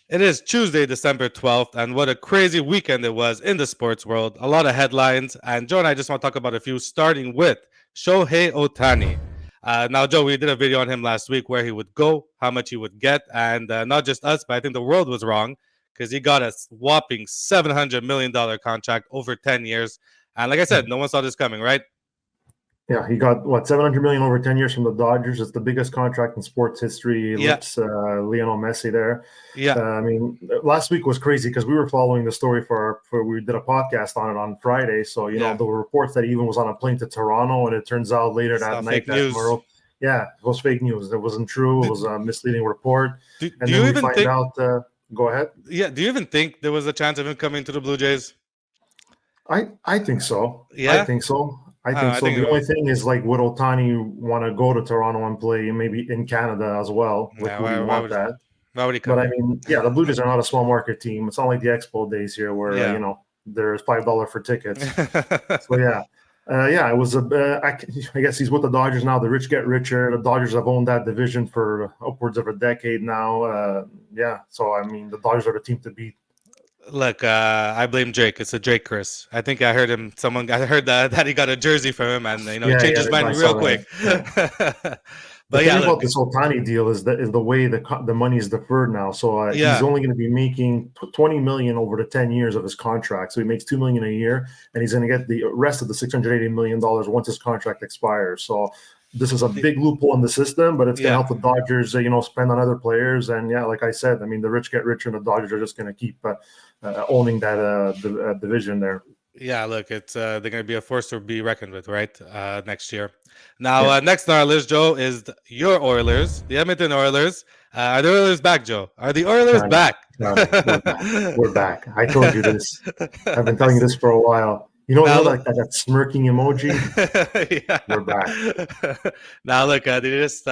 It is Tuesday, December 12th, and what a crazy weekend it was in the sports world. A lot of headlines, and Joe and I just want to talk about a few, starting with Shohei Ohtani. Now, Joe, we did a video on him last week where he would go, how much he would get, and not just us, but I think the world was wrong because he got a whopping $700 million contract over 10 years. And like I said, no one saw this coming, right? Yeah, he got $700 million over 10 years from the Dodgers. It's the biggest contract in sports history. Lips Lionel Messi there. Yeah. I mean, last week was crazy because we were following the story for we did a podcast on it on Friday. So there were reports that he even was on a plane to Toronto, and it turns out later that night that Murrow, it was fake news. It wasn't true. It was a misleading report. Do you even think? Go ahead. Yeah. Do you even think there was a chance of him coming to the Blue Jays? I think so. Yeah, I think so. The only thing is, like, would Ohtani want to go to Toronto and play maybe in Canada as well? Would he want that? Why would he come? But I mean, the Blue Jays are not a small market team. It's not like the Expo days here where there's $5 for tickets. So it was I guess he's with the Dodgers now. The rich get richer. The Dodgers have owned that division for upwards of a decade now. So I mean, the Dodgers are the team to beat. Look, I blame Jake. It's a Jake Chris. I think I heard him. I heard that he got a jersey from him, and he changed his mind real quick. But the thing about this Ohtani deal is the way the money is deferred now. So he's only going to be making $20 million over the 10 years of his contract. So he makes $2 million a year, and he's going to get the rest of the $680 million once his contract expires. So this is a big loophole in the system, but it's going to help the Dodgers, spend on other players. And like I said, I mean, the rich get richer, and the Dodgers are just going to keep owning that division there. Yeah, look, it's they're going to be a force to be reckoned with, right? Next year. Now, next on our list, Joe, is your Oilers, the Edmonton Oilers. Are the Oilers back, Joe? Are the Oilers back? We're back. I told you this. I've been telling you this for a while. Like that smirking emoji? We're back. Now, look, they just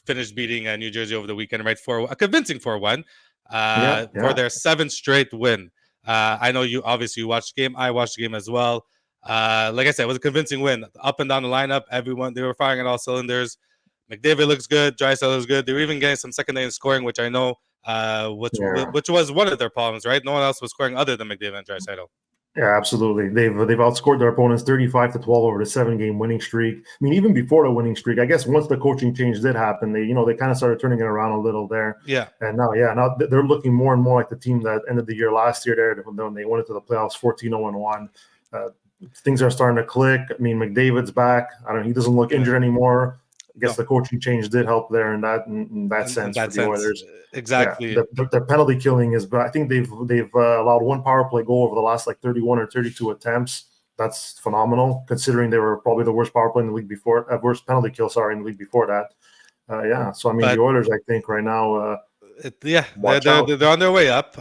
finished beating New Jersey over the weekend, right? For a convincing 4-1 for their 7th straight win. I know you watched the game. I watched the game as well. Like I said, it was a convincing win. Up and down the lineup, they were firing at all cylinders. McDavid looks good. Draisaitl looks good. They were even getting some second-lane scoring, which I know, which was one of their problems, right? No one else was scoring other than McDavid and Draisaitl. Yeah, absolutely. They've outscored their opponents 35-12 over the 7-game winning streak. I mean, even before the winning streak, I guess once the coaching change did happen, they kind of started turning it around a little there. Yeah. And now they're looking more and more like the team that ended the year last year there when they went into the playoffs 14-0-1. Things are starting to click. I mean, McDavid's back. He doesn't look injured anymore. I guess the coaching change did help there in that sense for the Oilers. Exactly. Yeah, the penalty killing is, but I think they've allowed one power play goal over the last 31 or 32 attempts. That's phenomenal, considering they were probably the worst power play in the league before, worst penalty kill, in the league before that. So I mean, the Oilers, I think right now, they're on their way up.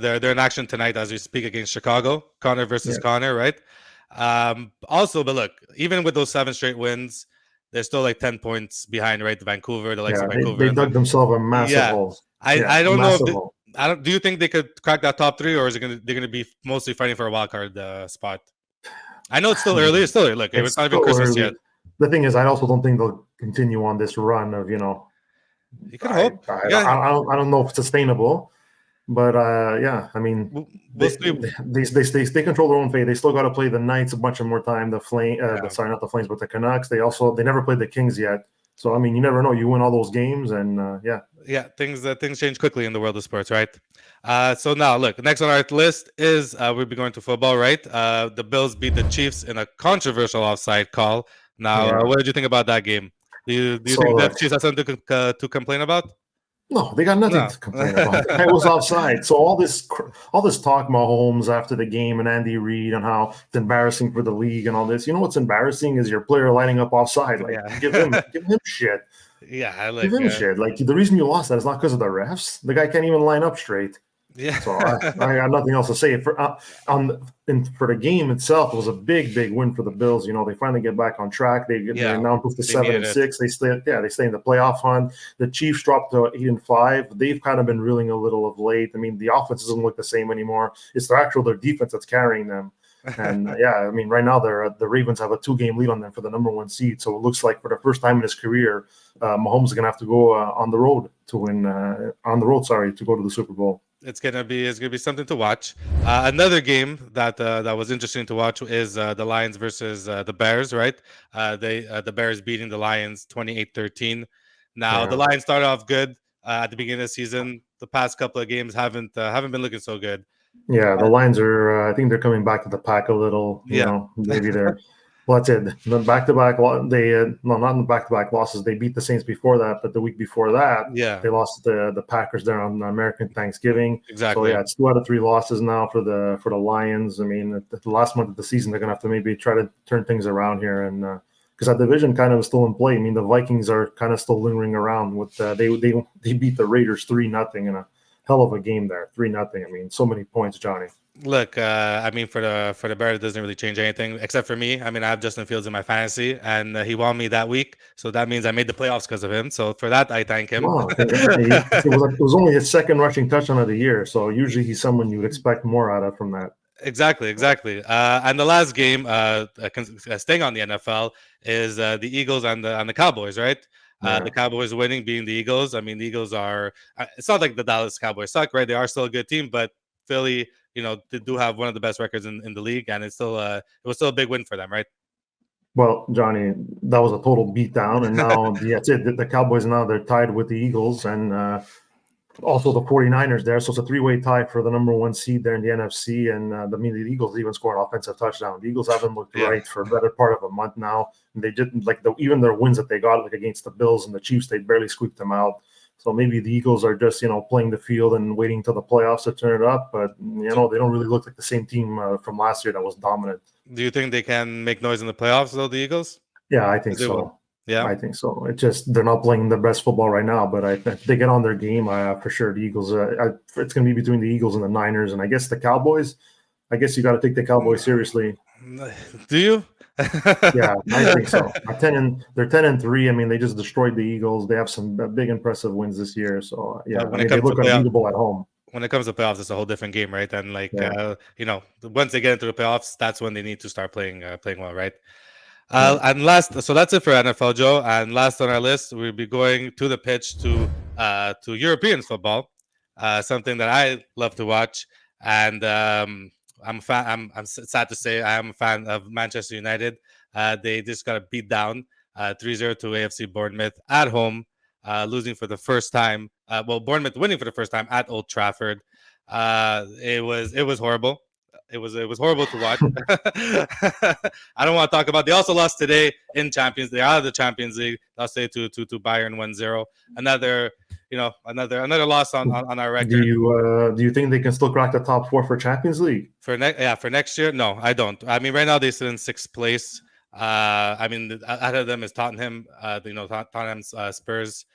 They're in action tonight as we speak against Chicago. Connor versus Connor, right? Also, but look, even with those 7 straight wins, they're still 10 points behind, right? Vancouver, the likes of Vancouver. They dug themselves a massive hole. I don't know. Do you think they could crack that top 3, or is they're going to be mostly fighting for a wild card spot? I know it's still early. It's still early. Look, it's not even Christmas early yet. The thing is, I also don't think they'll continue on this run of You can hope. I don't know if it's sustainable. But I mean, they control their own fate. They still got to play the Knights a bunch of more time. The not the Flames, but the Canucks. They never played the Kings yet. So I mean, you never know. You win all those games, and things change quickly in the world of sports, right? So now look, next on our list is we'll be going to football, right? The Bills beat the Chiefs in a controversial offside call. Now, what did you think about that game? Do you think the Chiefs have something to complain about? No, they got nothing to complain about. It was offside. So all this talk about Mahomes after the game and Andy Reid and how it's embarrassing for the league and all this. You know what's embarrassing is your player lining up offside. Give him shit. Yeah, give him shit. The reason you lost that is not because of the refs. The guy can't even line up straight. Yeah. So I got nothing else to say. For the game itself, it was a big win for the Bills. They finally get back on track. They're now improved to 7-6. They stay in the playoff hunt. The Chiefs dropped to 8-5. They've kind of been reeling a little of late. I mean, the offense doesn't look the same anymore. It's their defense that's carrying them. And I mean, right now the Ravens have a 2-game lead on them for the number 1 seed. So it looks like for the first time in his career, Mahomes is going to have to go on the road to win. To go to the Super Bowl. It's gonna be something to watch. Another game that was interesting to watch is the Lions versus the Bears. Right, the Bears beating the Lions 28-13. Now the Lions started off good at the beginning of the season. The past couple of games haven't been looking so good. Yeah, the Lions are. I think they're coming back to the pack a little. You know, maybe they're. Well, that's it. The back-to-back. They not in the back-to-back losses. They beat the Saints before that, but the week before that, they lost the Packers there on American Thanksgiving. Exactly. So it's 2 out of 3 losses now for the Lions. I mean, the last month of the season, they're gonna have to maybe try to turn things around here, and because that division kind of is still in play. I mean, the Vikings are kind of still lingering around with they beat the Raiders 3-0 in a hell of a game there, 3-0. I mean, so many points, Johnny. Look, I mean, for the Bears, it doesn't really change anything except for me. I mean, I have Justin Fields in my fantasy, and he won me that week, so that means I made the playoffs because of him. So for that, I thank him. Wow. It was only his second rushing touchdown of the year, so usually he's someone you would expect more out of from that. Exactly. And the last game, staying on the NFL, is the Eagles and the Cowboys, right? The Cowboys winning, being the Eagles. I mean, the Eagles are. It's not like the Dallas Cowboys suck, right? They are still a good team, but Philly, they do have one of the best records in the league, and it was still a big win for them, right? Well, Johnny, that was a total beatdown, and now that's it. The Cowboys now they're tied with the Eagles and also the 49ers there. So it's a 3-way tie for the number 1 seed there in the NFC. And the Eagles even scored an offensive touchdown. The Eagles haven't looked right for a better part of a month now. And they didn't even their wins that they got like against the Bills and the Chiefs, they barely squeaked them out. So maybe the Eagles are just, playing the field and waiting till the playoffs to turn it up. But, they don't really look like the same team from last year that was dominant. Do you think they can make noise in the playoffs, though, the Eagles? Yeah, I think so. Yeah, I think so. It's just they're not playing the best football right now, but if they get on their game, for sure the Eagles. It's going to be between the Eagles and the Niners, and I guess the Cowboys. I guess you got to take the Cowboys seriously. Do you? Yeah, I think so. They're 10-3. I mean, they just destroyed the Eagles. They have some big, impressive wins this year. So they look unbeatable at home. When it comes to playoffs, it's a whole different game, right? And once they get into the playoffs, that's when they need to start playing well, right? And last, so that's it for NFL, Joe. And last on our list, we'll be going to the pitch to European football, something that I love to watch. And I'm sad to say I am a fan of Manchester United. They just got beat down 3-0 to AFC Bournemouth at home, losing for the first time. Bournemouth winning for the first time at Old Trafford. It was horrible. It was horrible to watch. I don't want to talk about. They also lost today in Champions. They're out of the Champions League. Lost today to Bayern 1-0. Another loss on our record. Do you think they can still crack the top 4 for Champions League for next year? No, I don't. I mean, right now they sit in 6th place. I mean, out of them is Tottenham. Tottenham's Spurs.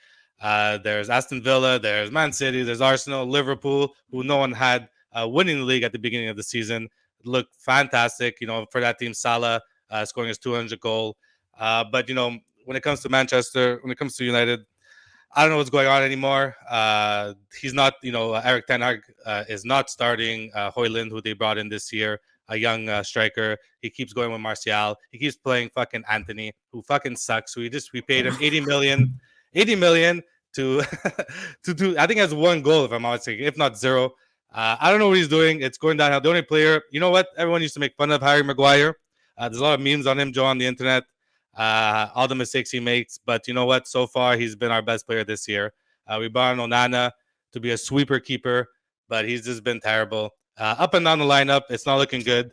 There's Aston Villa. There's Man City. There's Arsenal, Liverpool, who no one had winning the league at the beginning of the season. Looked fantastic, for that team. Salah scoring his 200 goal. But when it comes to Manchester, when it comes to United, I don't know what's going on anymore. He's not, Eric Ten Hag is not starting Højlund, who they brought in this year, a young striker. He keeps going with Martial. He keeps playing fucking Anthony, who fucking sucks. So we paid him 80 million to do. I think he has 1 goal, if I'm not mistaken, if not 0. I don't know what he's doing. It's going downhill. The only player, you know what? Everyone used to make fun of Harry Maguire. There's a lot of memes on him, Joe, on the internet. All the mistakes he makes. But you know what? So far, he's been our best player this year. We brought in Onana to be a sweeper keeper, but he's just been terrible. Up and down the lineup, it's not looking good.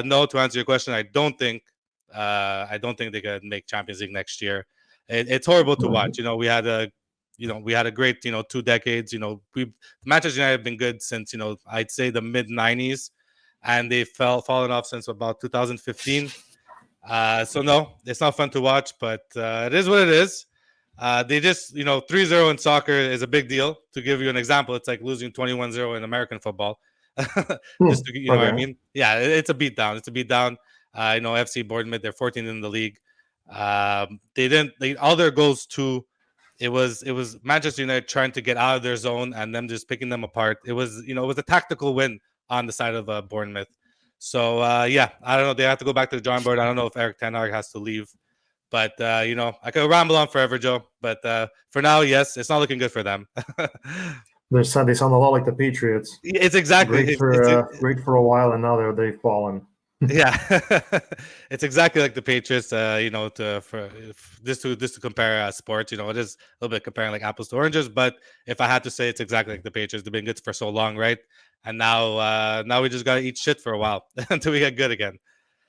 No, to answer your question, I don't think they can make Champions League next year. It's horrible to watch. We had a great, 2 decades. Manchester United have been good since, I'd say the mid 90s, and they've fallen off since about 2015. So no, it's not fun to watch, but it is what it is. They just, 3-0 in soccer is a big deal. To give you an example, it's like losing 21-0 in American football. Just to, know what I mean? Yeah, it's a beatdown. It's a beatdown. FC Bournemouth, they're 14th in the league. All their goals too. It was Manchester United trying to get out of their zone and them just picking them apart. It was a tactical win on the side of Bournemouth. So yeah, I don't know. They have to go back to the drawing board. I don't know if Eric Ten Hag has to leave. But, I could ramble on forever, Joe. But for now, yes, it's not looking good for them. They sound a lot like the Patriots. It's exactly great for a while, and now they've fallen. Yeah, it's exactly like the Patriots. Just to compare sports, it is a little bit comparing like apples to oranges. But if I had to say, it's exactly like the Patriots. They've been good for so long, right? And now we just gotta eat shit for a while until we get good again.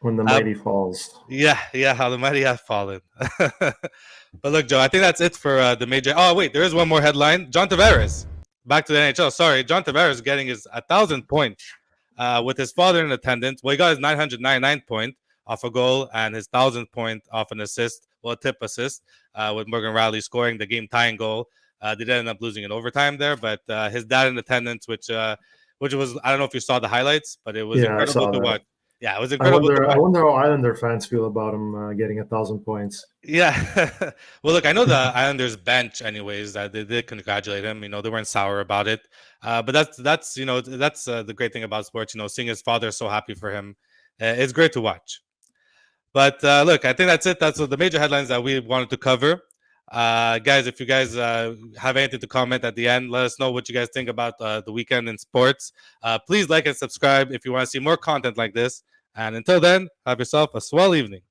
When the mighty falls. Yeah, how the mighty have fallen. But look, Joe, I think that's it for the major. Oh, wait, there is one more headline. John Tavares, back to the NHL. Sorry, John Tavares getting his 1,000th point with his father in attendance. Well, he got his 999th point off a goal and his 1,000th point off an assist, a tip assist, with Morgan Riley scoring the game-tying goal. They did end up losing in overtime there, but his dad in attendance, which was, I don't know if you saw the highlights, but it was incredible to watch. Yeah, it was incredible. I wonder how Islander fans feel about him getting 1,000 points. Yeah. Well, look, I know the Islanders bench, anyways, they did congratulate him. They weren't sour about it. But that's the great thing about sports. Seeing his father so happy for him, it's great to watch. But look, I think that's it. That's the major headlines that we wanted to cover. Guys, if you guys have anything to comment at the end, let us know what you guys think about the weekend in sports. Please like and subscribe if you want to see more content like this. And until then, have yourself a swell evening.